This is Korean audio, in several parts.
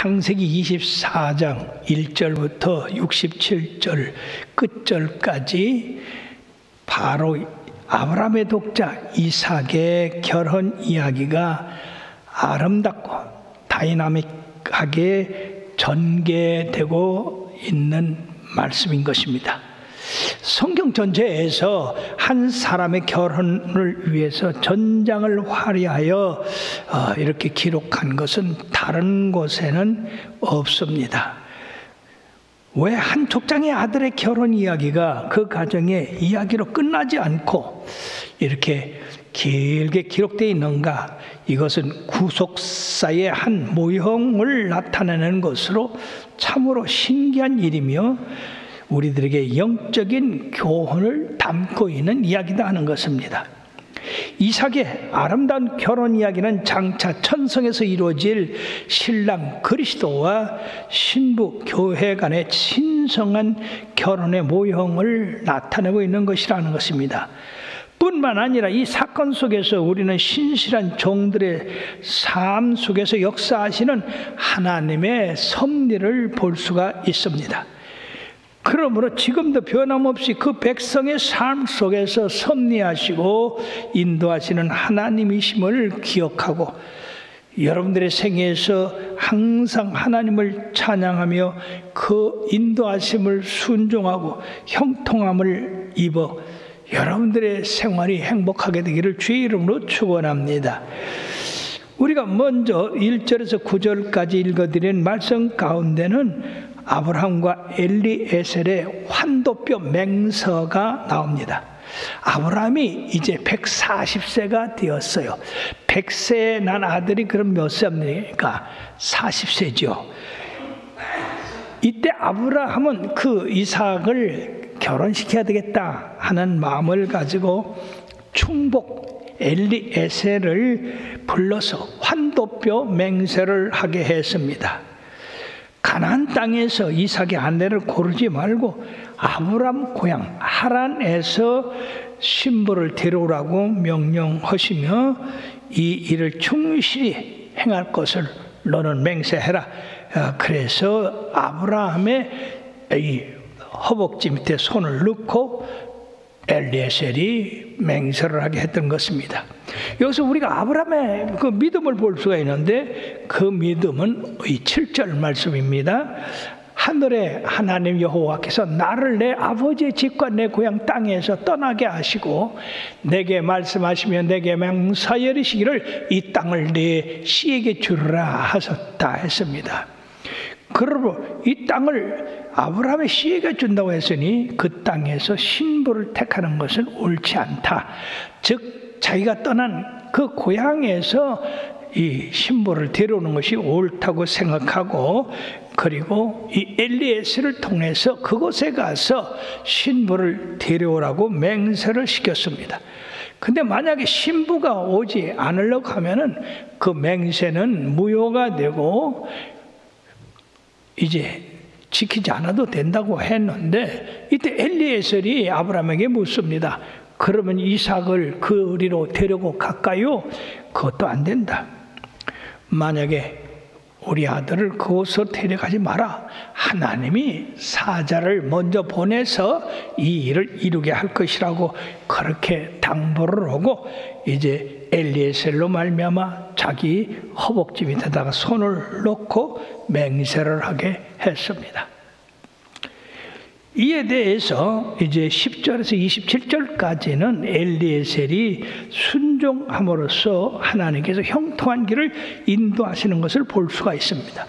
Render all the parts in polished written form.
창세기 24장 1절부터 67절 끝절까지 바로 아브라함의 독자 이삭의 결혼 이야기가 아름답고 다이나믹하게 전개되고 있는 말씀인 것입니다. 성경 전체에서 한 사람의 결혼을 위해서 전장을 화려하여 이렇게 기록한 것은 다른 곳에는 없습니다. 왜 한 족장의 아들의 결혼 이야기가 그 가정의 이야기로 끝나지 않고 이렇게 길게 기록되어 있는가? 이것은 구속사의 한 모형을 나타내는 것으로 참으로 신기한 일이며 우리들에게 영적인 교훈을 담고 있는 이야기다 하는 것입니다. 이삭의 아름다운 결혼 이야기는 장차 천성에서 이루어질 신랑 그리스도와 신부 교회 간의 신성한 결혼의 모형을 나타내고 있는 것이라는 것입니다. 뿐만 아니라 이 사건 속에서 우리는 신실한 종들의 삶 속에서 역사하시는 하나님의 섭리를 볼 수가 있습니다. 그러므로 지금도 변함없이 그 백성의 삶 속에서 섭리하시고 인도하시는 하나님이심을 기억하고 여러분들의 생애에서 항상 하나님을 찬양하며 그 인도하심을 순종하고 형통함을 입어 여러분들의 생활이 행복하게 되기를 주의 이름으로 축원합니다. 우리가 먼저 1절에서 9절까지 읽어드린 말씀 가운데는 아브라함과 엘리에셀의 환도뼈 맹서가 나옵니다. 아브라함이 이제 140세가 되었어요. 100세에 난 아들이 그럼 몇 세입니까? 40세죠. 이때 아브라함은 그 이삭을 결혼시켜야 되겠다 하는 마음을 가지고 충복 엘리에셀을 불러서 환도뼈 맹세를 하게 했습니다. 가나안 땅에서 이삭의 아내를 고르지 말고 아브람 고향 하란에서 신부를 데려오라고 명령하시며 이 일을 충실히 행할 것을 너는 맹세해라. 그래서 아브라함의 이 허벅지 밑에 손을 넣고 엘리에셀이 맹세를 하게 했던 것입니다. 여기서 우리가 아브라함의 그 믿음을 볼 수가 있는데 그 믿음은 이 7절 말씀입니다. 하늘의 하나님 여호와께서 나를 내 아버지의 집과 내 고향 땅에서 떠나게 하시고 내게 말씀하시며 내게 맹사여리시기를 이 땅을 내 씨에게 주라 하셨다 했습니다. 그러므로 이 땅을 아브라함의 씨에게 준다고 했으니 그 땅에서 신부를 택하는 것은 옳지 않다. 즉 자기가 떠난 그 고향에서 이 신부를 데려오는 것이 옳다고 생각하고 그리고 이 엘리에셀을 통해서 그곳에 가서 신부를 데려오라고 맹세를 시켰습니다. 근데 만약에 신부가 오지 않으려고 하면은 그 맹세는 무효가 되고 이제 지키지 않아도 된다고 했는데 이때 엘리에셀이 아브라함에게 묻습니다. 그러면 이삭을 그리로 데리고 갈까요? 그것도 안 된다. 만약에 우리 아들을 그곳으로 데려가지 마라. 하나님이 사자를 먼저 보내서 이 일을 이루게 할 것이라고 그렇게 당부를 하고 이제 엘리에셀로 말미암아 자기 허벅지 밑에다가 손을 놓고 맹세를 하게 했습니다. 이에 대해서 이제 10절에서 27절까지는 엘리에셀이 순종함으로써 하나님께서 형통한 길을 인도하시는 것을 볼 수가 있습니다.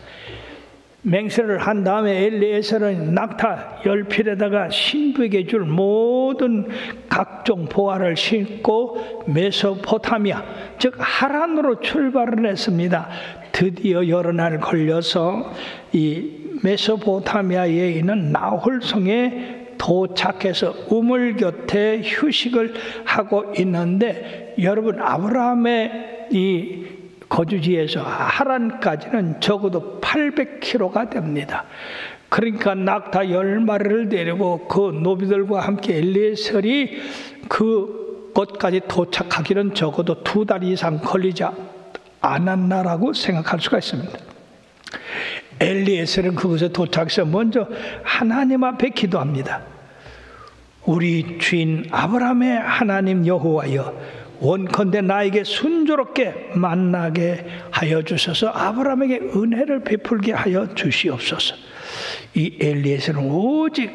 맹세를 한 다음에 엘리에셀은 낙타 10필에다가 신부에게 줄 모든 각종 보화를 싣고 메소포타미아 즉 하란으로 출발을 했습니다. 드디어 여러 날 걸려서 이 메소포타미아에 있는 나홀성에 도착해서 우물 곁에 휴식을 하고 있는데 여러분 아브라함의 이 거주지에서 하란까지는 적어도 800km가 됩니다. 그러니까 낙타 10마리를 데리고 그 노비들과 함께 엘리에셀이 그곳까지 도착하기는 적어도 2달 이상 걸리지 않았나라고 생각할 수가 있습니다. 엘리에셀은 그곳에 도착해서 먼저 하나님 앞에 기도합니다. 우리 주인 아브라함의 하나님 여호와여, 원컨대 나에게 순조롭게 만나게 하여 주셔서 아브라함에게 은혜를 베풀게 하여 주시옵소서. 이 엘리에셀은 오직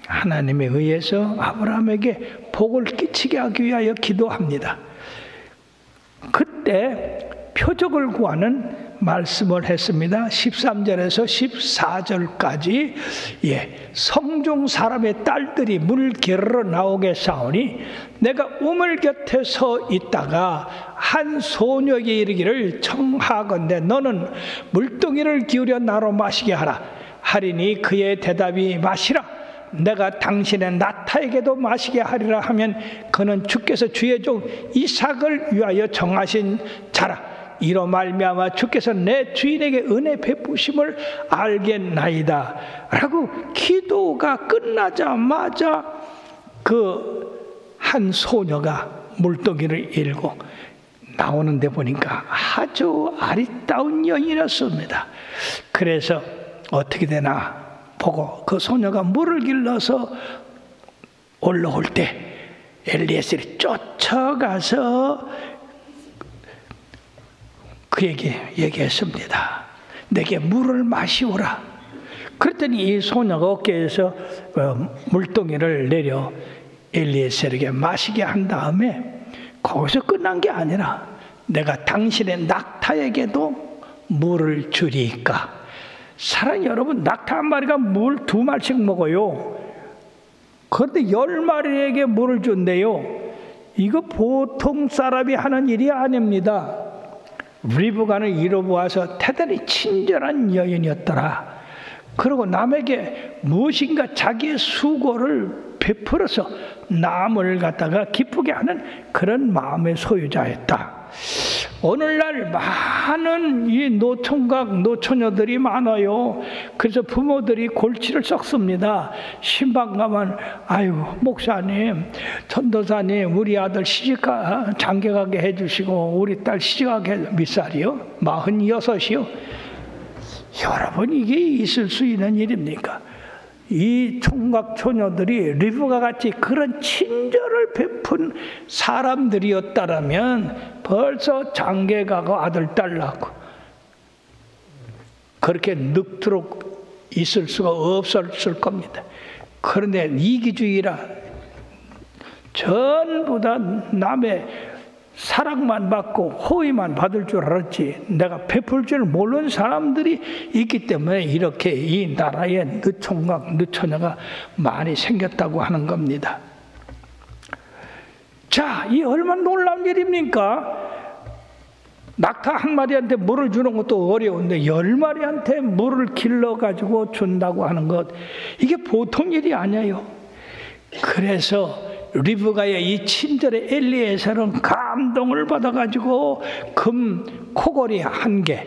하나님에 의해서 아브라함에게 복을 끼치게 하기 위하여 기도합니다. 그때 표적을 구하는 말씀을 했습니다. 13절에서 14절까지 성중 사람의 딸들이 물 게르러 나오게 사오니 내가 우물 곁에 서 있다가 한 소녀에게 이르기를 청하건대 너는 물동이를 기울여 나로 마시게 하라 하리니 그의 대답이 마시라 내가 당신의 나타에게도 마시게 하리라 하면 그는 주께서 주의 종 이삭을 위하여 정하신 자라 이로 말미암아 주께서 내 주인에게 은혜 베푸심을 알겠나이다 라고 기도가 끝나자마자 그 한 소녀가 물동이를 일고 나오는데 보니까 아주 아리따운 여인이었습니다. 그래서 어떻게 되나 보고 그 소녀가 물을 길러서 올라올 때 엘리에셀이 쫓아가서 그에게 얘기했습니다. 내게 물을 마시오라. 그랬더니 이 소녀가 어깨에서 물동이를 내려 엘리에셀에게 마시게 한 다음에 거기서 끝난 게 아니라 내가 당신의 낙타에게도 물을 주리이까. 사랑하는 여러분, 낙타 한 마리가 물 2마리씩 먹어요. 그런데 10마리에게 물을 준대요. 이거 보통 사람이 하는 일이 아닙니다. 리브가는 이뤄보아서 대단히 친절한 여인이었더라. 그리고 남에게 무엇인가 자기의 수고를 베풀어서 남을 갖다가 기쁘게 하는 그런 마음의 소유자였다. 오늘날 많은 이 노총각, 노처녀들이 많아요. 그래서 부모들이 골치를 썩습니다. 신방 가면 아유 목사님, 전도사님 우리 아들 장가가게 해주시고 우리 딸 시집가게 몇 살이요? 46이요? 여러분 이게 있을 수 있는 일입니까? 이 총각 처녀들이 리브가 같이 그런 친절을 베푼 사람들이었다라면 벌써 장가가고 아들 딸 낳고 그렇게 늙도록 있을 수가 없었을 겁니다. 그런데 이기주의라 전부 다 남의 사랑만 받고 호의만 받을 줄 알았지 내가 베풀 줄 모르는 사람들이 있기 때문에 이렇게 이 나라에 늦총각, 늦처녀가 많이 생겼다고 하는 겁니다. 자, 이 얼마나 놀라운 일입니까? 낙타 한 마리한테 물을 주는 것도 어려운데 10마리한테 물을 길러가지고 준다고 하는 것, 이게 보통 일이 아니에요. 그래서 리브가의 이 친절의 엘리에셀은 감동을 받아가지고 금 코걸이 1개,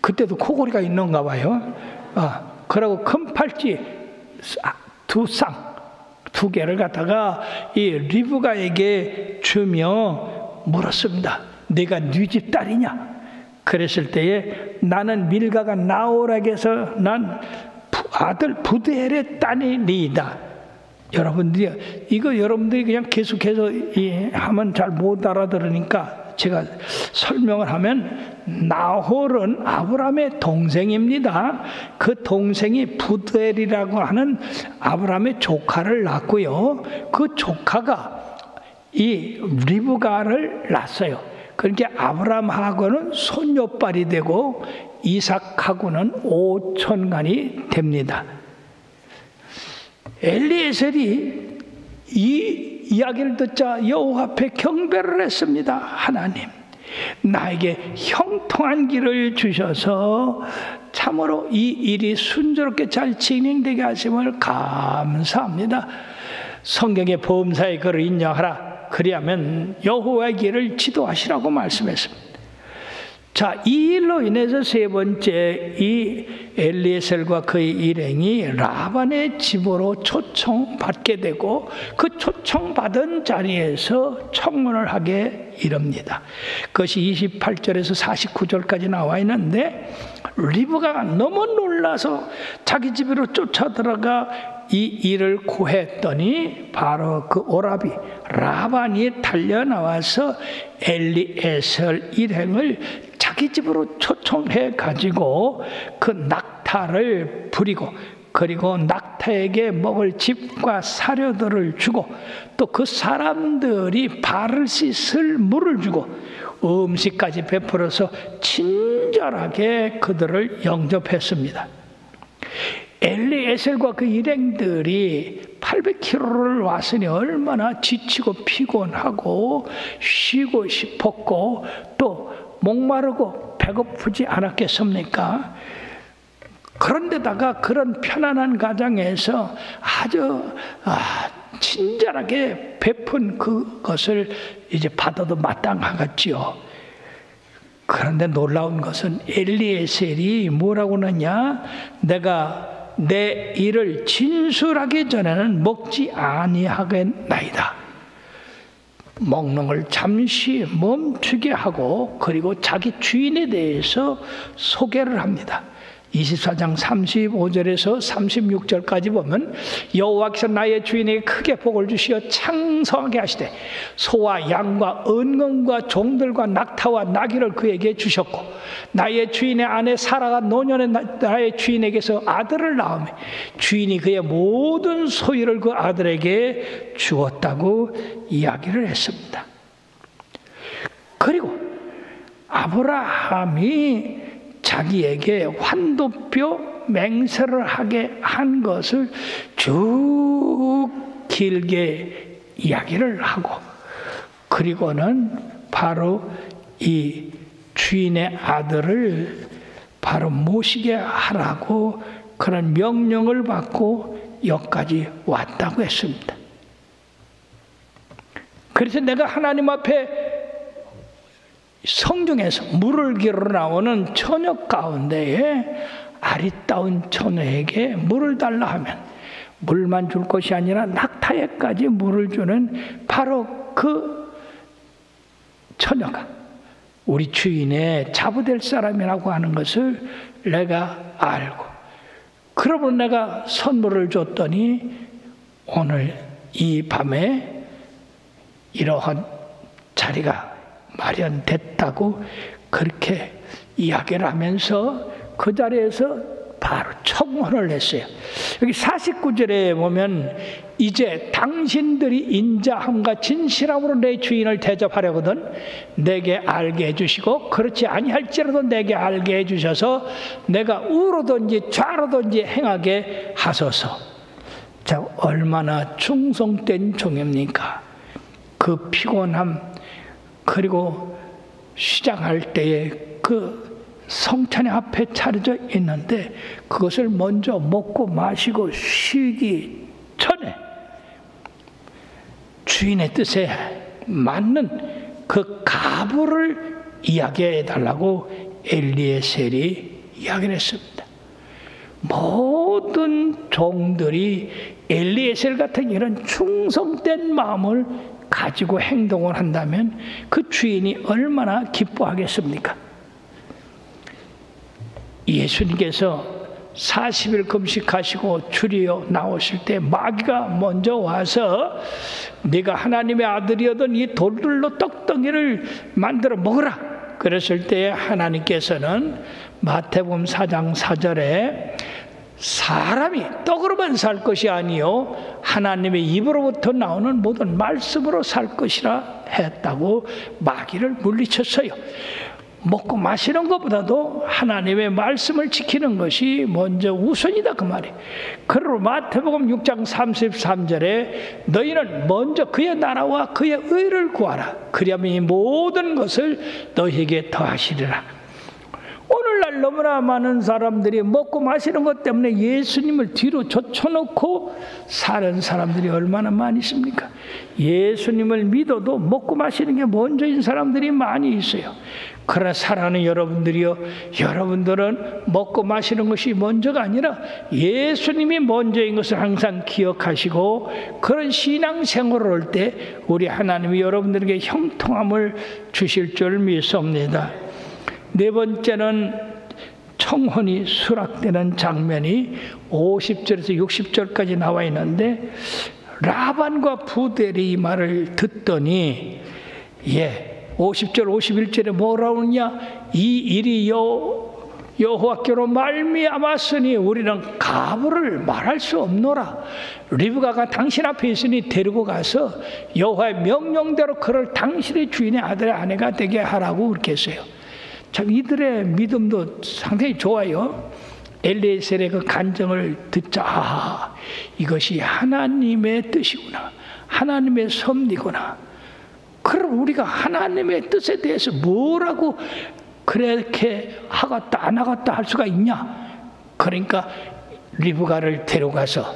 그때도 코걸이가 있는가 봐요. 그리고 금 팔찌 2쌍, 2개를 갖다가 이 리브가에게 주며 물었습니다. 네가 네 집 딸이냐? 그랬을 때에 나는 밀가가 나오락에서 난 아들 부드엘의 딸이니이다. 여러분들이 이거 여러분들이 그냥 계속해서 하면 잘 못 알아들으니까 제가 설명을 하면 나홀은 아브라함의 동생입니다. 그 동생이 부드엘이라고 하는 아브라함의 조카를 낳고요. 그 조카가 이 리브가를 낳았어요. 그러니까 아브라함하고는 손녀딸이 되고 이삭하고는 5천간이 됩니다. 엘리에셀이 이 이야기를 듣자 여호와 앞에 경배를 했습니다. 하나님, 나에게 형통한 길을 주셔서 참으로 이 일이 순조롭게 잘 진행되게 하심을 감사합니다. 성경의 보험사의 글을 인정하라. 그리하면 여호와의 길을 지도하시라고 말씀했습니다. 자, 이 일로 인해서 세 번째, 이 엘리에셀과 그의 일행이 라반의 집으로 초청받게 되고 그 초청받은 자리에서 청문을 하게 이릅니다. 그것이 28절에서 49절까지 나와 있는데, 리브가가 너무 놀라서 자기 집으로 쫓아들어가 이 일을 고했더니 바로 그 오라비 라반이 달려나와서 엘리에셀 일행을 자기 집으로 초청해 가지고 그 낙타를 부리고, 그리고 낙타에게 먹을 집과 사료들을 주고, 또 그 사람들이 발을 씻을 물을 주고 음식까지 베풀어서 친절하게 그들을 영접했습니다. 엘리에셀과 그 일행들이 800km를 왔으니 얼마나 지치고 피곤하고 쉬고 싶었고 또 목마르고 배고프지 않았겠습니까? 그런데다가 그런 편안한 가정에서 아주 친절하게 베푼 그것을 이제 받아도 마땅하겠지요. 그런데 놀라운 것은 엘리에셀이 뭐라고 하느냐? 내가 내 일을 진술하기 전에는 먹지 아니하겠나이다. 먹는 걸 잠시 멈추게 하고, 그리고 자기 주인에 대해서 소개를 합니다. 24장 35절에서 36절까지 보면, 여호와께서 나의 주인에게 크게 복을 주시어 창성하게 하시되 소와 양과 은금과 종들과 낙타와 나귀를 그에게 주셨고, 나의 주인의 아내 사라가 노년에 나의 주인에게서 아들을 낳으며 주인이 그의 모든 소유를 그 아들에게 주었다고 이야기를 했습니다. 그리고 아브라함이 자기에게 환도표 맹세를 하게 한 것을 쭉 길게 이야기를 하고, 그리고는 바로 이 주인의 아들을 바로 모시게 하라고 그런 명령을 받고 여기까지 왔다고 했습니다. 그래서 내가 하나님 앞에 성경에서 물을 기르러 나오는 처녀 가운데에 아리따운 처녀에게 물을 달라 하면 물만 줄 것이 아니라 낙타에까지 물을 주는 바로 그 처녀가 우리 주인의 자부될 사람이라고 하는 것을 내가 알고, 그러면 내가 선물을 줬더니 오늘 이 밤에 이러한 자리가 마련됐다고 그렇게 이야기를 하면서 그 자리에서 바로 청혼을 했어요. 여기 49절에 보면 이제 당신들이 인자함과 진실함으로 내 주인을 대접하려거든 내게 알게 해주시고 그렇지 아니할지라도 내게 알게 해주셔서 내가 우로든지 좌로든지 행하게 하소서. 자, 얼마나 충성된 종입니까? 그 피곤함, 그리고 시작할 때에 그 성찬의 앞에 차려져 있는데 그것을 먼저 먹고 마시고 쉬기 전에 주인의 뜻에 맞는 그 가부를 이야기해 달라고 엘리에셀이 이야기를 했습니다. 모든 종들이 엘리에셀 같은 이런 충성된 마음을 가지고 행동을 한다면 그 주인이 얼마나 기뻐하겠습니까? 예수님께서 40일 금식하시고 주리어 나오실 때 마귀가 먼저 와서 네가 하나님의 아들이어든 이 돌들로 떡덩이를 만들어 먹으라 그랬을 때 하나님께서는 마태복음 4장 4절에 사람이 떡으로만 살 것이 아니요 하나님의 입으로부터 나오는 모든 말씀으로 살 것이라 했다고 마귀를 물리쳤어요. 먹고 마시는 것보다도 하나님의 말씀을 지키는 것이 먼저 우선이다 그 말이에요. 그러므로 마태복음 6장 33절에 너희는 먼저 그의 나라와 그의 의를 구하라. 그리하면 이 모든 것을 너희에게 더하시리라. 오늘날 오늘날 너무나 많은 사람들이 먹고 마시는 것 때문에 예수님을 뒤로 젖혀놓고 사는 사람들이 얼마나 많이 있습니까? 예수님을 믿어도 먹고 마시는 게 먼저인 사람들이 많이 있어요. 그러나 사랑하는 여러분들이요, 여러분들은 먹고 마시는 것이 먼저가 아니라 예수님이 먼저인 것을 항상 기억하시고, 그런 신앙생활을 할 때 우리 하나님이 여러분들에게 형통함을 주실 줄 믿습니다. 네 번째는 청혼이 수락되는 장면이 50절에서 60절까지 나와 있는데, 라반과 부델이 이 말을 듣더니 50절 51절에 뭐라고 하느냐, 이 일이 여호와께로 말미암았으니 우리는 가부를 말할 수 없노라. 리브가가 당신 앞에 있으니 데리고 가서 여호와의 명령대로 그를 당신의 주인의 아들의 아내가 되게 하라고 그렇게 했어요. 참 이들의 믿음도 상당히 좋아요. 엘리에셀의 그 간증을 듣자, 이것이 하나님의 뜻이구나, 하나님의 섭리구나. 그럼 우리가 하나님의 뜻에 대해서 뭐라고 그렇게 하겠다 안 하겠다 할 수가 있냐? 그러니까 리브가를 데려가서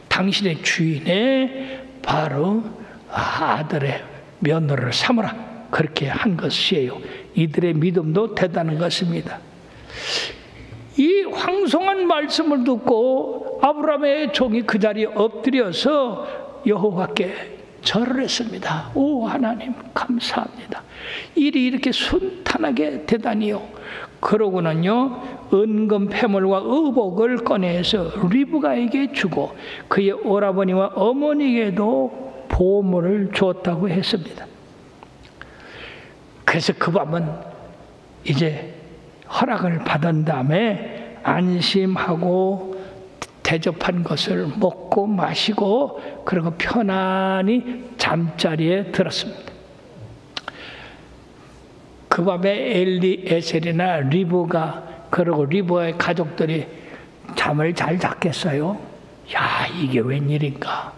당신의 주인의 바로 아들의 며느리를 삼으라, 그렇게 한 것이에요. 이들의 믿음도 대단한 것입니다. 이 황송한 말씀을 듣고 아브라함의 종이 그 자리에 엎드려서 여호와께 절을 했습니다. 오 하나님, 감사합니다. 일이 이렇게 순탄하게 되다니요. 그러고는요, 은금 패물과 의복을 꺼내서 리브가에게 주고 그의 오라버니와 어머니에게도 보물을 주었다고 했습니다. 그래서 그 밤은 이제 허락을 받은 다음에 안심하고 대접한 것을 먹고 마시고 그리고 편안히 잠자리에 들었습니다. 그 밤에 엘리에셀이나 리브가 그리고 리브가의 가족들이 잠을 잘 잤겠어요? 야, 이게 웬일인가?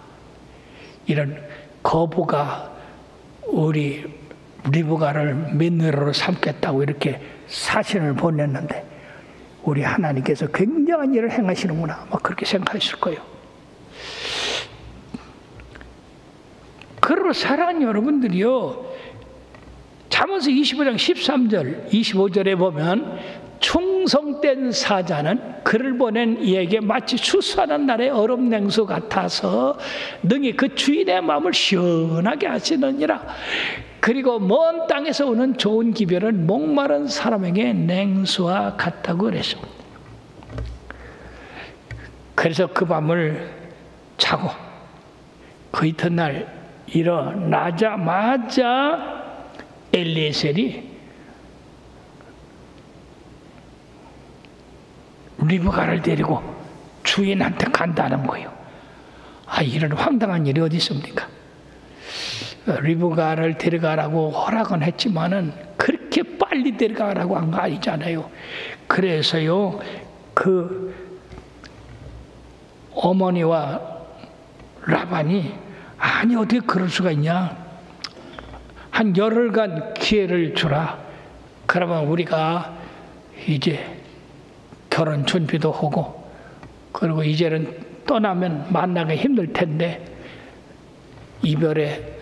이런 거부가 우리 리브가를 며느리로 삼겠다고 이렇게 사신을 보냈는데 우리 하나님께서 굉장한 일을 행하시는구나, 막 그렇게 생각하실 거예요. 그러므로 사랑하는 여러분들이요, 잠언서 25장 13절 25절에 보면 충성된 사자는 그를 보낸 이에게 마치 추수하는 날의 얼음 냉수 같아서 능히 그 주인의 마음을 시원하게 하시느니라. 그리고 먼 땅에서 오는 좋은 기별은 목마른 사람에게 냉수와 같다고 그랬습니다. 그래서 그 밤을 자고 그 이튿날 일어나자마자 엘리에셀이 리브가를 데리고 주인한테 간다는 거예요. 아, 이런 황당한 일이 어디 있습니까? 리브가를 데려가라고 허락은 했지만은 그렇게 빨리 데려가라고 한 거 아니잖아요. 그래서요, 그 어머니와 라반이 아니 어떻게 그럴 수가 있냐, 한 열흘간 기회를 주라. 그러면 우리가 이제 결혼 준비도 하고 그리고 이제는 떠나면 만나기 힘들 텐데 이별의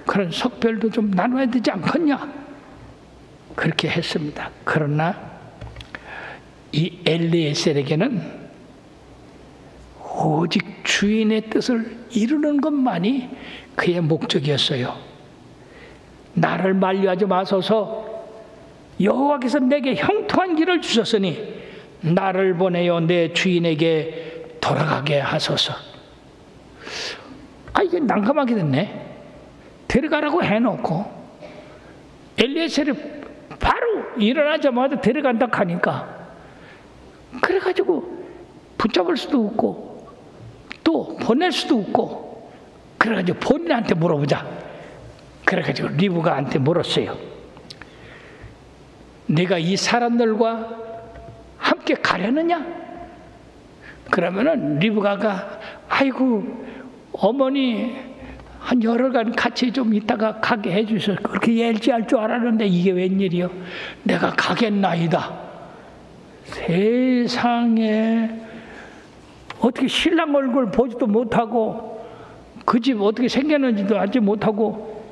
그런 석별도 좀 나눠야 되지 않겠냐, 그렇게 했습니다. 그러나 이 엘리에셀에게는 오직 주인의 뜻을 이루는 것만이 그의 목적이었어요. 나를 만류하지 마소서, 여호와께서 내게 형통한 길을 주셨으니 나를 보내어 내 주인에게 돌아가게 하소서. 아, 이게 난감하게 됐네. 데려가라고 해놓고 엘리에셀이 바로 일어나자마자 데려간다 하니까, 그래가지고 붙잡을 수도 없고 또 보낼 수도 없고, 그래가지고 본인한테 물어보자. 그래가지고 리브가한테 물었어요. 네가 이 사람들과 함께 가려느냐? 그러면은 리브가가 아이고 어머니 한 열흘간 같이 좀 있다가 가게 해주셔서 그렇게 예지할 줄 알았는데 이게 웬일이요? 내가 가겠나이다. 세상에 어떻게 신랑 얼굴 보지도 못하고 그 집 어떻게 생겼는지도 알지 못하고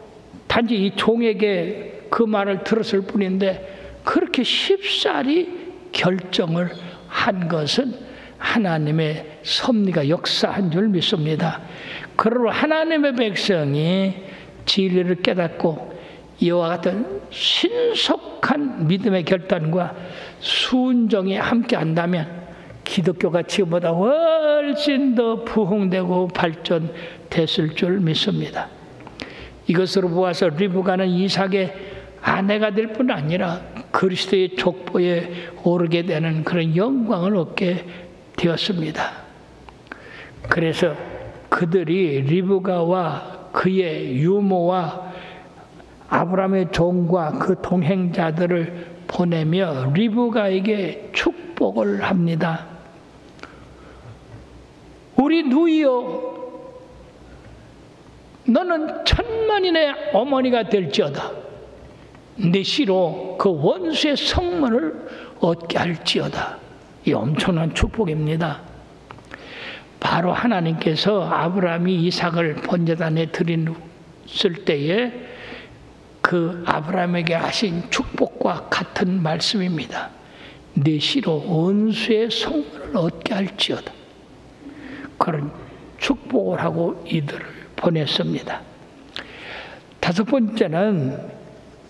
단지 이 종에게 그 말을 들었을 뿐인데 그렇게 쉽사리 결정을 한 것은 하나님의 섭리가 역사한 줄 믿습니다. 그러므로 하나님의 백성이 진리를 깨닫고 이와 같은 신속한 믿음의 결단과 순종이 함께 한다면 기독교가 지금보다 훨씬 더 부흥되고 발전됐을 줄 믿습니다. 이것으로 보아서 리브가는 이삭의 아내가 될 뿐 아니라 그리스도의 족보에 오르게 되는 그런 영광을 얻게 되었습니다. 그래서 그들이 리브가와 그의 유모와 아브라함의 종과 그 동행자들을 보내며 리브가에게 축복을 합니다. 우리 누이여, 너는 천만인의 어머니가 될지어다. 네 씨로 그 원수의 성문을 얻게 할지어다. 이 엄청난 축복입니다. 바로 하나님께서 아브라함이 이삭을 번제단에 드렸을 때에 그 아브라함에게 하신 축복과 같은 말씀입니다. 네 씨로 원수의 성문을 얻게 할지어다. 그런 축복을 하고 이들을 보냈습니다. 다섯 번째는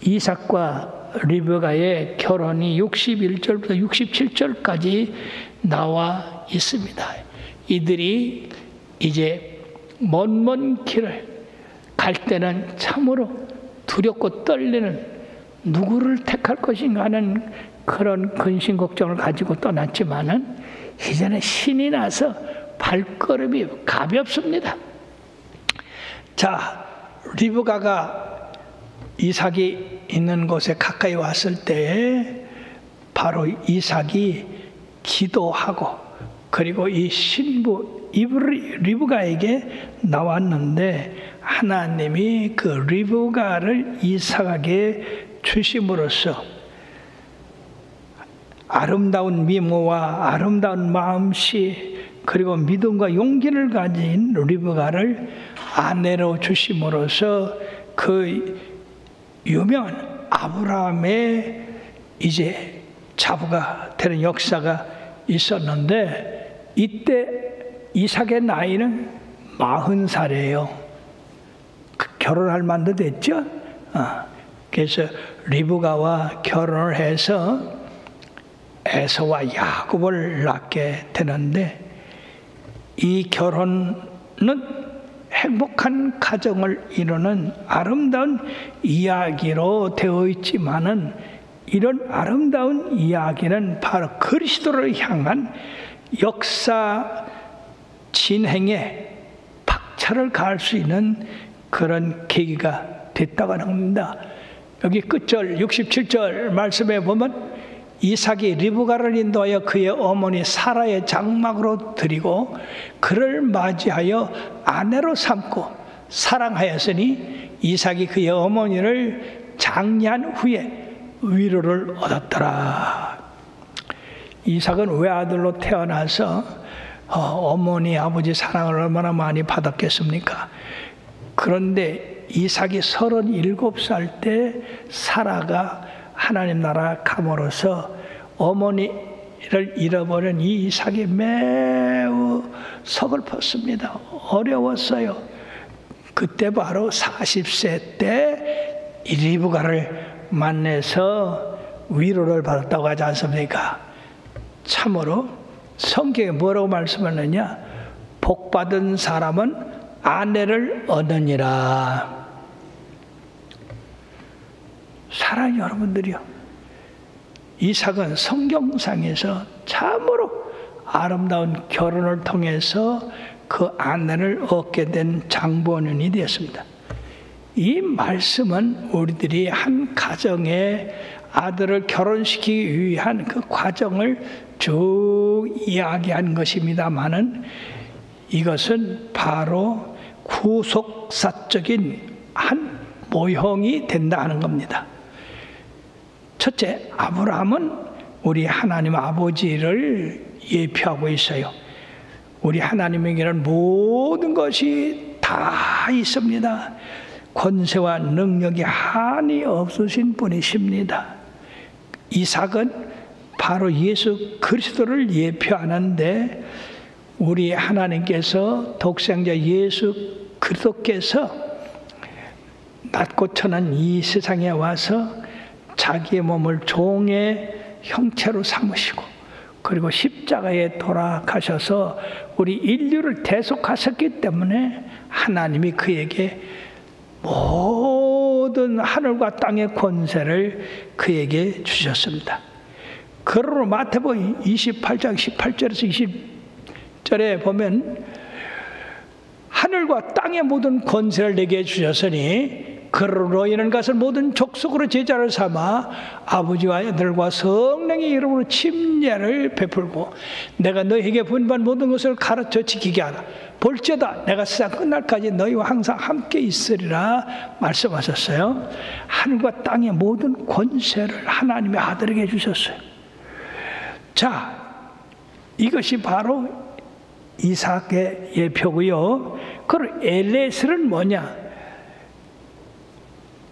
이삭과 리브가의 결혼이 61절부터 67절까지 나와 있습니다. 이들이 이제 먼 길을 갈 때는 참으로 두렵고 떨리는 누구를 택할 것인가 하는 그런 근심 걱정을 가지고 떠났지만은 이제는 신이 나서 발걸음이 가볍습니다. 자, 리브가가 이삭이 있는 곳에 가까이 왔을 때에 바로 이삭이 기도하고 그리고 이 신부 리브가에게 나왔는데 하나님이 그 리브가를 이삭에게 주심으로써 아름다운 미모와 아름다운 마음씨 그리고 믿음과 용기를 가진 리브가를 아내로 주심으로써 그 유명한 아브라함의 이제 자부가 되는 역사가 있었는데 이때 이삭의 나이는 40살이에요. 결혼할 만도 됐죠. 그래서 리브가와 결혼을 해서 에서와 야곱을 낳게 되는데 이 결혼은 행복한 가정을 이루는 아름다운 이야기로 되어 있지만은 이런 아름다운 이야기는 바로 그리스도를 향한 역사 진행에 박차를 가할 수 있는 그런 계기가 됐다고 합니다. 여기 끝절 67절 말씀에 보면 이삭이 리브가를 인도하여 그의 어머니 사라의 장막으로 드리고 그를 맞이하여 아내로 삼고 사랑하였으니 이삭이 그의 어머니를 장례한 후에 위로를 얻었더라. 이삭은 외아들로 태어나서 어머니 아버지 사랑을 얼마나 많이 받았겠습니까? 그런데 이삭이 37살 때 사라가 하나님 나라 감으로서 어머니를 잃어버린 이 이삭이 매우 서글펐습니다. 어려웠어요. 그때 바로 40세 때 리브가를 만나서 위로를 받았다고 하지 않습니까? 참으로 성경에 뭐라고 말씀하느냐? 복받은 사람은 아내를 얻으니라. 사랑하는 여러분들이요, 이삭은 성경상에서 참으로 아름다운 결혼을 통해서 그 아내를 얻게 된 장본인이 되었습니다. 이 말씀은 우리들이 한 가정에 아들을 결혼시키기 위한 그 과정을 쭉 이야기한 것입니다마는 이것은 바로 구속사적인 한 모형이 된다 하는 겁니다. 첫째, 아브라함은 우리 하나님 아버지를 예표하고 있어요. 우리 하나님에게는 모든 것이 다 있습니다. 권세와 능력이 한이 없으신 분이십니다. 이삭은 바로 예수 그리스도를 예표하는데 우리 하나님께서 독생자 예수 그리스도께서 낮고 천한 이 세상에 와서 자기의 몸을 종의 형체로 삼으시고 그리고 십자가에 돌아가셔서 우리 인류를 대속하셨기 때문에 하나님이 그에게 모든 하늘과 땅의 권세를 그에게 주셨습니다. 그러므로 마태복음 28장 18절에서 20절에 보면 하늘과 땅의 모든 권세를 내게 주셨으니 그러므로 너희는 가서 모든 족속으로 제자를 삼아 아버지와 아들과 성령의 이름으로 침례를 베풀고 내가 너희에게 분반 모든 것을 가르쳐 지키게 하라. 볼지어다 내가 세상 끝날까지 너희와 항상 함께 있으리라 말씀하셨어요. 하늘과 땅의 모든 권세를 하나님의 아들에게 주셨어요. 자, 이것이 바로 이삭의 예표고요. 그럼 엘리에셀은 뭐냐?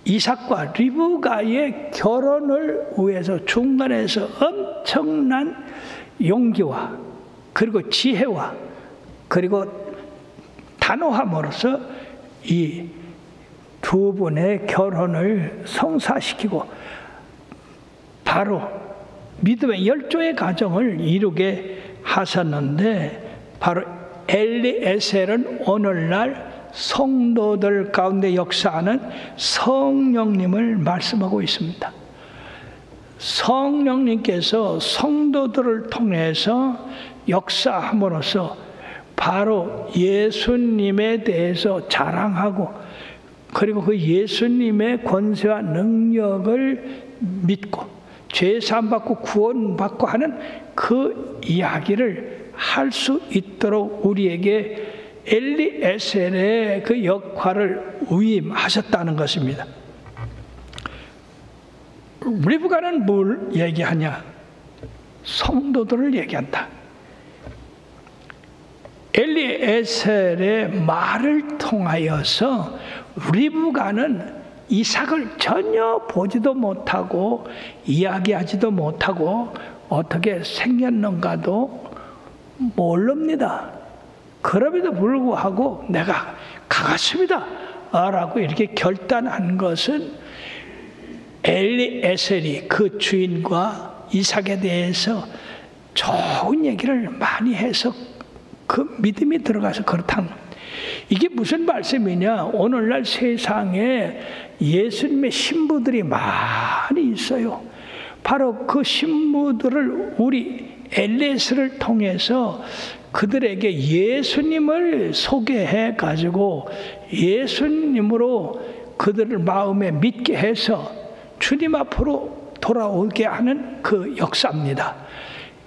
이삭과 리브가의 결혼을 위해서 중간에서 엄청난 용기와 그리고 지혜와 그리고 단호함으로써 이 두 분의 결혼을 성사시키고 바로 믿음의 열조의 가정을 이루게 하셨는데 바로 엘리에셀은 오늘날 성도들 가운데 역사하는 성령님을 말씀하고 있습니다. 성령님께서 성도들을 통해서 역사함으로써 바로 예수님에 대해서 자랑하고 그리고 그 예수님의 권세와 능력을 믿고 죄 사함받고 구원받고 하는 그 이야기를 할 수 있도록 우리에게 엘리에셀의 그 역할을 위임하셨다는 것입니다. 리브가는 뭘 얘기하냐? 성도들을 얘기한다. 엘리에셀의 말을 통하여서 리브가는 이삭을 전혀 보지도 못하고 이야기하지도 못하고 어떻게 생겼는가도 모릅니다. 그럼에도 불구하고 내가 가겠습니다 라고 이렇게 결단한 것은 엘리에셀이 그 주인과 이삭에 대해서 좋은 얘기를 많이 해서 그 믿음이 들어가서 그렇다는 겁니다. 이게 무슨 말씀이냐? 오늘날 세상에 예수님의 신부들이 많이 있어요. 바로 그 신부들을 우리 엘리에셀을 통해서 그들에게 예수님을 소개해 가지고 예수님으로 그들을 마음에 믿게 해서 주님 앞으로 돌아오게 하는 그 역사입니다.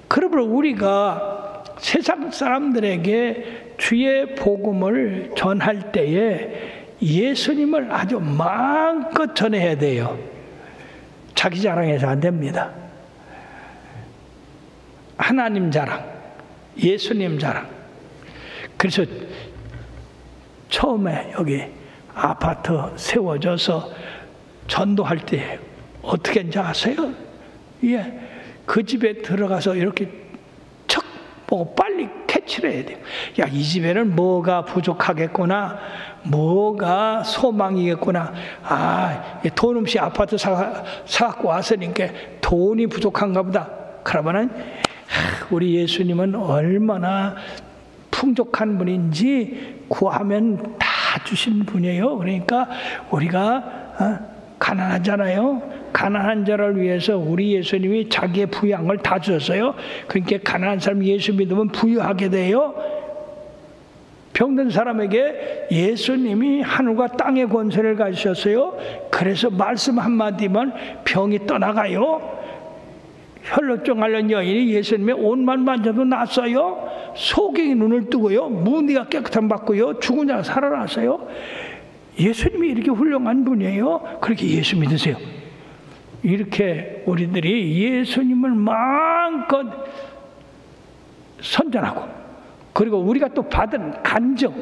그러므로 우리가 세상 사람들에게 주의 복음을 전할 때에 예수님을 아주 마음껏 전해야 돼요. 자기 자랑해서 안 됩니다. 하나님 자랑, 예수님 자랑. 그래서 처음에 여기 아파트 세워져서 전도할 때 어떻게 했는지 아세요? 예, 그 집에 들어가서 이렇게 척 보고 빨리 캐치를 해야 돼요. 야, 이 집에는 뭐가 부족하겠구나, 뭐가 소망이겠구나. 아, 돈 없이 아파트 사갖고 왔으니까 돈이 부족한가 보다. 그러면은 우리 예수님은 얼마나 풍족한 분인지 구하면 다 주신 분이에요. 그러니까 우리가 가난하잖아요. 가난한 자를 위해서 우리 예수님이 자기의 부양을 다 주셨어요. 그러니까 가난한 사람 예수 믿으면 부유하게 돼요. 병든 사람에게 예수님이 하늘과 땅의 권세를 가지셨어요. 그래서 말씀 한마디면 병이 떠나가요. 혈루증 앓는 여인이 예수님의 옷만 만져도 낫어요. 소경이 눈을 뜨고요. 무니가 깨끗함 받고요. 죽은 자가 살아났어요. 예수님이 이렇게 훌륭한 분이에요. 그렇게 예수 믿으세요. 이렇게 우리들이 예수님을 마음껏 선전하고, 그리고 우리가 또 받은 간증,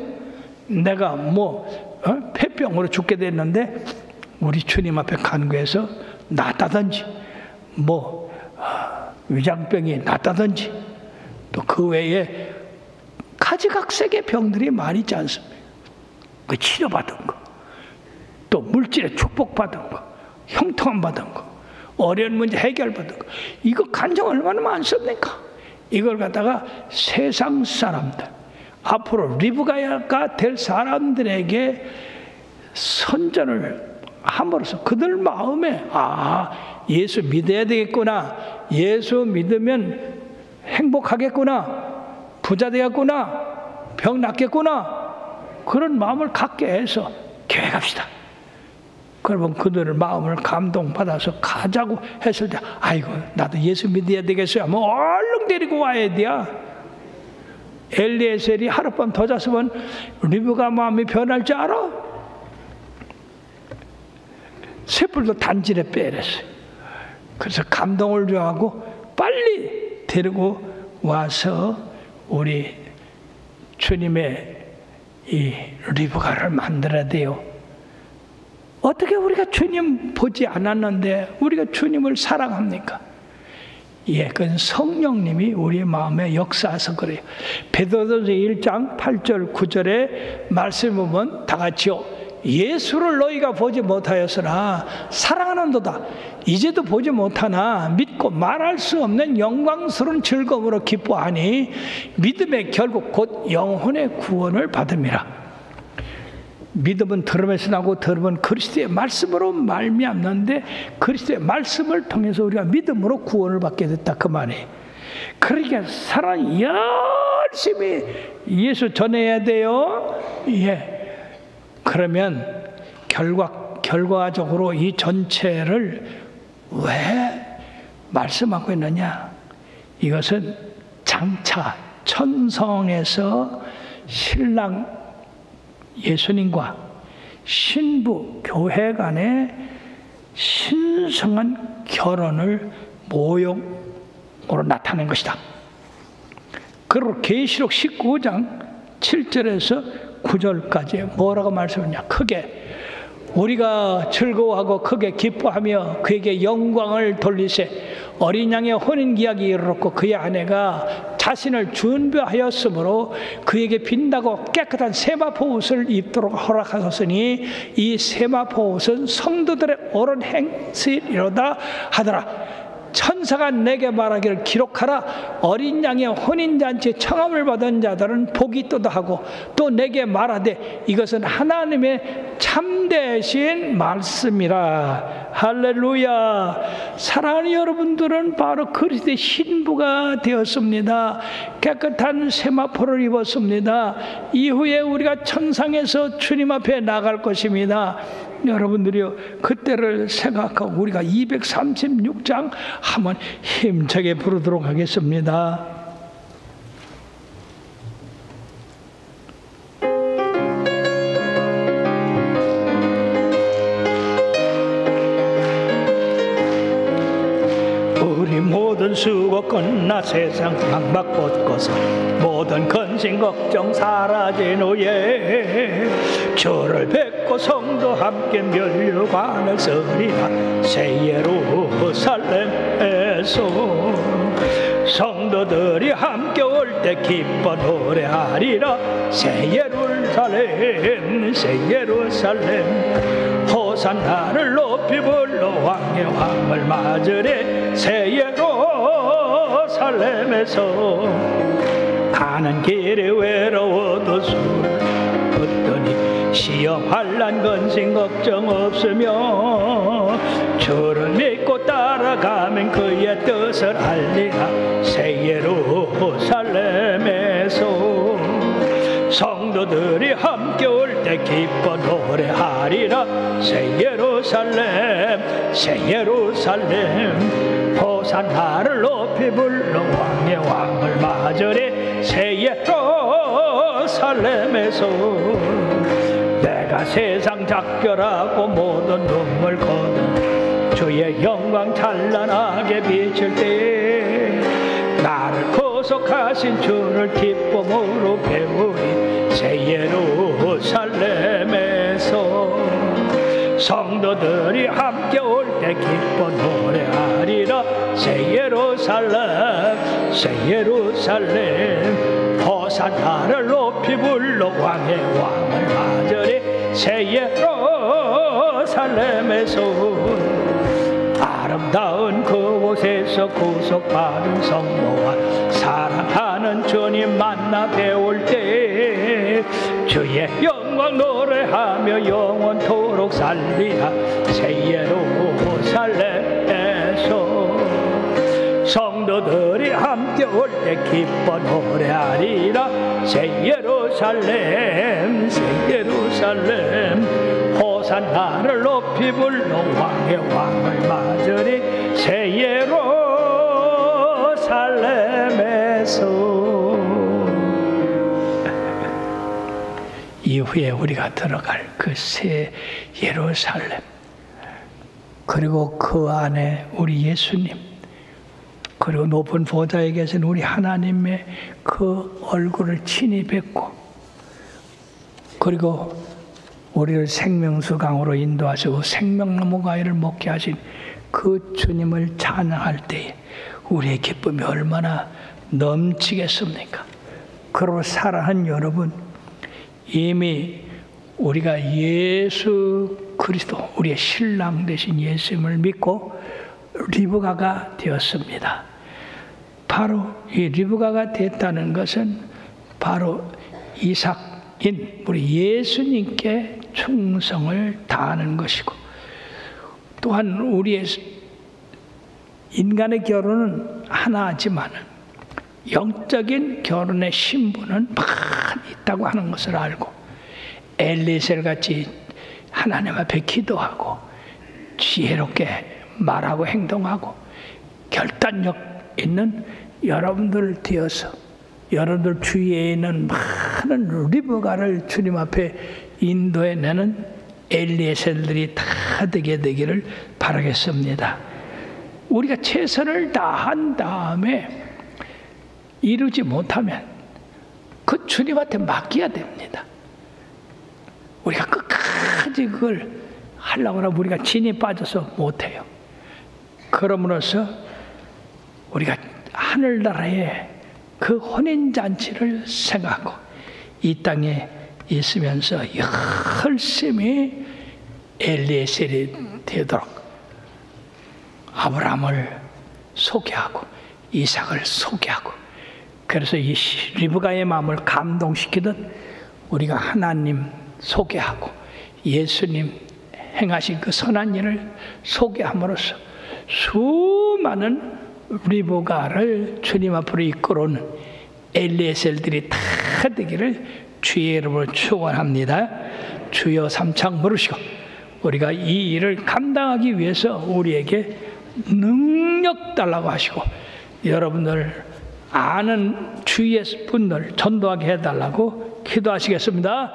내가 폐병으로 죽게 됐는데 우리 주님 앞에 간구해서 낫다든지, 위장병이 낫다든지, 또 그 외에 가지각색의 병들이 많이 있지 않습니까? 그 치료받은 거, 또 물질의 축복받은 거, 형통함 받은 거, 어려운 문제 해결받은 거, 이거 간증 얼마나 많습니까? 이걸 갖다가 세상 사람들, 앞으로 리브가가 될 사람들에게 선전을 함으로써 그들 마음에 예수 믿어야 되겠구나, 예수 믿으면 행복하겠구나, 부자 되겠구나, 병 낫겠구나, 그런 마음을 갖게 해서 교회 갑시다. 그러면 그들의 마음을 감동받아서 가자고 했을 때, 아이고 나도 예수 믿어야 되겠어요 하면 얼른 데리고 와야 돼요. 엘리에셀이 하룻밤 더 잤으면 리브가 마음이 변할 줄 알아? 셋불도 단지에 빼랬어요. 그래서 감동을 좋아하고 빨리 데리고 와서 우리 주님의 이 리브가를 만들어야 돼요. 어떻게 우리가 주님 보지 않았는데 우리가 주님을 사랑합니까? 그건 성령님이 우리 마음에 역사해서 그래요. 베드로전서 1장 8절 9절에 말씀 보면 다 같이요. 예수를 너희가 보지 못하였으나 사랑하는도다. 이제도 보지 못하나 믿고 말할 수 없는 영광스러운 즐거움으로 기뻐하니 믿음의 결국 곧 영혼의 구원을 받음이라. 믿음은 들음에서 나고 들음은 그리스도의 말씀으로 말미암는데 그리스도의 말씀을 통해서 우리가 믿음으로 구원을 받게 됐다, 그 말이에요. 그러니까 사람 열심히 예수 전해야 돼요. 그러면 결과적으로 이 전체를 왜 말씀하고 있느냐? 이것은 장차 천성에서 신랑 예수님과 신부 교회 간의 신성한 결혼을 모형으로 나타낸 것이다. 그리고 계시록 19장 7절에서 9절까지 뭐라고 말씀하냐? 크게 우리가 즐거워하고 크게 기뻐하며 그에게 영광을 돌리세. 어린 양의 혼인기약이 이르렀고 그의 아내가 자신을 준비하였으므로 그에게 빛나고 깨끗한 세마포 옷을 입도록 허락하셨으니 이 세마포 옷은 성도들의 옳은 행실이로다 하더라. 천사가 내게 말하기를 기록하라. 어린 양의 혼인잔치에 청함을 받은 자들은 복이 있도다 하고 또 내게 말하되 이것은 하나님의 참되신 말씀이라. 할렐루야. 사랑하는 여러분들은 바로 그리스도의 신부가 되었습니다. 깨끗한 세마포를 입었습니다. 이후에 우리가 천상에서 주님 앞에 나갈 것입니다. 여러분들이요, 그때를 생각하고 우리가 236장 한번 힘차게 부르도록 하겠습니다. 우리 모든 수고 끝나 세상 강박 벗고서 모든 근심 걱정 사라진 후에 주를 뵙고 성도 함께 면류관을 서리라. 새 예루살렘에서 성도들이 함께 올 때 기뻐 노래하리라. 새 예루살렘 새 예루살렘 호산나를 높이 불러 왕의 왕을 맞으래. 새 예루살렘에서 가는 길이 외로워도 술 붓더니 시험 환난 근심 걱정 없으며 주를 믿고 따라가면 그의 뜻을 알리라. 새 예루살렘에서 성도들이 함께 올 때 기뻐 노래하리라. 새 예루살렘 새 예루살렘 호산나를 높이 불러 왕의 왕을 맞으래. 새 예루살렘에서 내가 세상 작별하고 모든 눈물 거둔 주의 영광 찬란하게 비칠 때 나를 구속하신 주를 기쁨으로 배우리. 새 예루살렘에서 성도들이 함께 올 때 기뻐 노래하리라. 새 예루살렘 새 예루살렘 호산나를 높이 불러 왕의 왕을 맞으리. 새 예루살렘에서 아름다운 그곳에서 구속받은 성도와 사랑하는 주님 만나 배울 때 주의 영광 노래하며 영원토록 살리라. 새 예루살렘에서 성도들이 함께 올 때 기뻐 노래하리라. 새 예루살렘 새 예루살렘 호산나를 높이 불러 왕의 왕을 맞으리. 새 예루살렘에서 이후에 우리가 들어갈 그 새 예루살렘, 그리고 그 안에 우리 예수님, 그리고 높은 보좌에 계신 우리 하나님의 그 얼굴을 친히 뵙고, 그리고 우리를 생명수 강으로 인도하시고 생명나무 가위를 먹게 하신 그 주님을 찬양할 때에 우리의 기쁨이 얼마나 넘치겠습니까? 그러므로 사랑하는 여러분, 이미 우리가 예수 그리스도, 우리의 신랑 되신 예수님을 믿고 리브가가 되었습니다. 바로 이 리브가가 됐다는 것은 바로 이삭인 우리 예수님께 충성을 다하는 것이고, 또한 우리의 인간의 결혼은 하나지만 영적인 결혼의 신분은 많이 있다고 하는 것을 알고, 엘리에셀 같이 하나님 앞에 기도하고 지혜롭게 말하고 행동하고 결단력 있는 여러분들 되어서 여러분들 주위에 있는 많은 리브가를 주님 앞에 인도해내는 엘리에셀들이 다 되게 되기를 바라겠습니다. 우리가 최선을 다한 다음에 이루지 못하면 그 주님한테 맡겨야 됩니다. 우리가 끝까지 그걸 하려고 하면 우리가 진이 빠져서 못해요. 그러므로서 우리가 하늘나라의 그 혼인잔치를 생각하고 이 땅에 있으면서 열심히 엘리에셀이 되도록 아브라함을 소개하고 이삭을 소개하고, 그래서 이 리브가의 마음을 감동시키듯 우리가 하나님 소개하고 예수님 행하신 그 선한 일을 소개함으로써 수많은 리브가를 주님 앞으로 이끌어오는 엘리에셀들이 다 되기를 주의 이름으로 축원합니다. 주여 삼창 부르시고 우리가 이 일을 감당하기 위해서 우리에게 능력 달라고 하시고, 여러분들 아는 주위의 분들 전도하게 해달라고 기도하시겠습니다.